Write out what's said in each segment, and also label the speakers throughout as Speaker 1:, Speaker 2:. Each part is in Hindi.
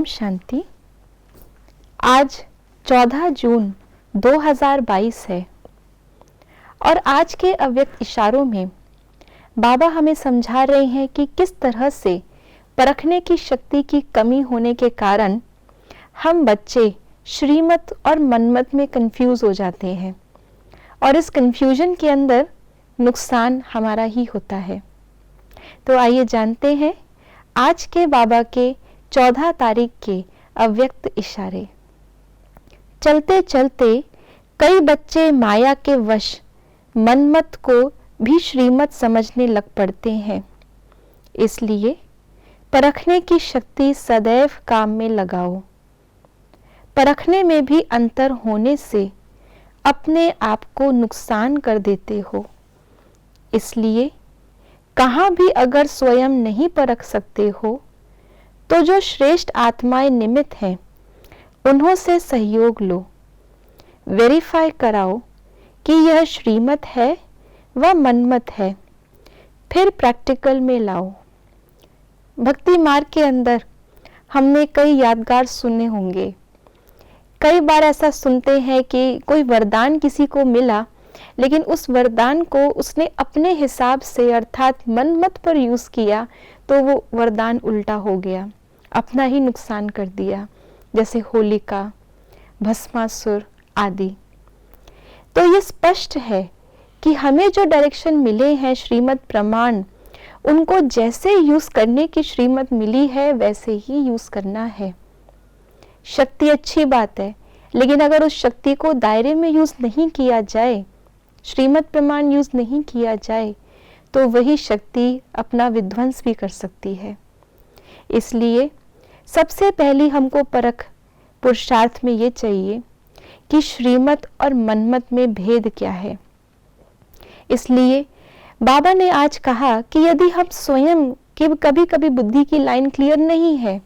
Speaker 1: ओम शांति। आज 14 जून 2022 है और आज के अव्यक्त इशारों में बाबा हमें समझा रहे हैं कि किस तरह से परखने की शक्ति की कमी होने के कारण हम बच्चे श्रीमत और मनमत में कंफ्यूज हो जाते हैं और इस कंफ्यूजन के अंदर नुकसान हमारा ही होता है। तो आइए जानते हैं आज के बाबा के 14 तारीख के अव्यक्त इशारे। चलते चलते कई बच्चे माया के वश मनमत को भी श्रीमत समझने लग पड़ते हैं, इसलिए परखने की शक्ति सदैव काम में लगाओ। परखने में भी अंतर होने से अपने आप को नुकसान कर देते हो, इसलिए कहाँ भी अगर स्वयं नहीं परख सकते हो तो जो श्रेष्ठ आत्माएं निमित्त हैं उन्हों से सहयोग लो। वेरीफाई कराओ कि यह श्रीमत है व मनमत है, फिर प्रैक्टिकल में लाओ। भक्ति मार्ग के अंदर हमने कई यादगार सुने होंगे। कई बार ऐसा सुनते हैं कि कोई वरदान किसी को मिला, लेकिन उस वरदान को उसने अपने हिसाब से अर्थात मनमत पर यूज किया तो वो वरदान उल्टा हो गया, अपना ही नुकसान कर दिया, जैसे होलिका, भस्मासुर आदि। तो ये स्पष्ट है कि हमें जो डायरेक्शन मिले हैं श्रीमत प्रमाण, उनको जैसे यूज करने की श्रीमत मिली है वैसे ही यूज करना है। शक्ति अच्छी बात है, लेकिन अगर उस शक्ति को दायरे में यूज नहीं किया जाए, श्रीमत प्रमाण यूज नहीं किया जाए, तो वही शक्ति अपना विध्वंस भी कर सकती है। इसलिए सबसे पहली हमको परख पुरुषार्थ में ये चाहिए कि श्रीमत और मनमत में भेद क्या है। इसलिए बाबा ने आज कहा कि यदि हम स्वयं कि कभी कभी बुद्धि की लाइन क्लियर नहीं है,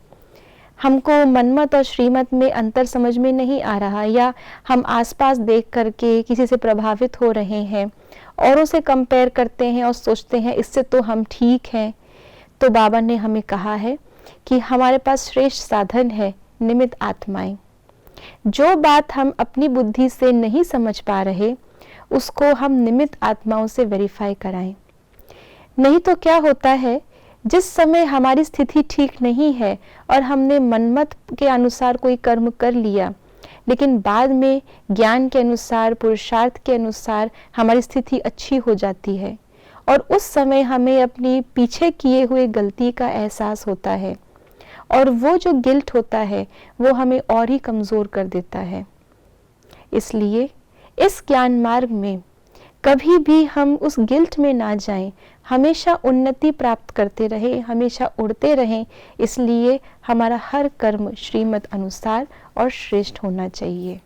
Speaker 1: हमको मनमत और श्रीमत में अंतर समझ में नहीं आ रहा, या हम आसपास देख करके किसी से प्रभावित हो रहे हैं, औरों से कंपेयर करते हैं और सोचते हैं इससे तो हम ठीक हैं, तो बाबा ने हमें कहा है कि हमारे पास श्रेष्ठ साधन है निमित्त आत्माएं। जो बात हम अपनी बुद्धि से नहीं समझ पा रहे उसको हम निमित्त आत्माओं से वेरीफाई कराएं। नहीं तो क्या होता है, जिस समय हमारी स्थिति ठीक नहीं है और हमने मनमत के अनुसार कोई कर्म कर लिया, लेकिन बाद में ज्ञान के अनुसार, पुरुषार्थ के अनुसार हमारी स्थिति अच्छी हो जाती है और उस समय हमें अपनी पीछे किए हुए गलती का एहसास होता है और वो जो गिल्ट होता है वो हमें और ही कमज़ोर कर देता है। इसलिए इस ज्ञान मार्ग में कभी भी हम उस गिल्ट में ना जाएं, हमेशा उन्नति प्राप्त करते रहें, हमेशा उड़ते रहें। इसलिए हमारा हर कर्म श्रीमत अनुसार और श्रेष्ठ होना चाहिए।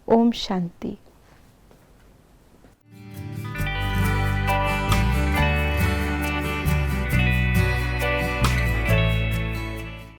Speaker 1: ओम शांति।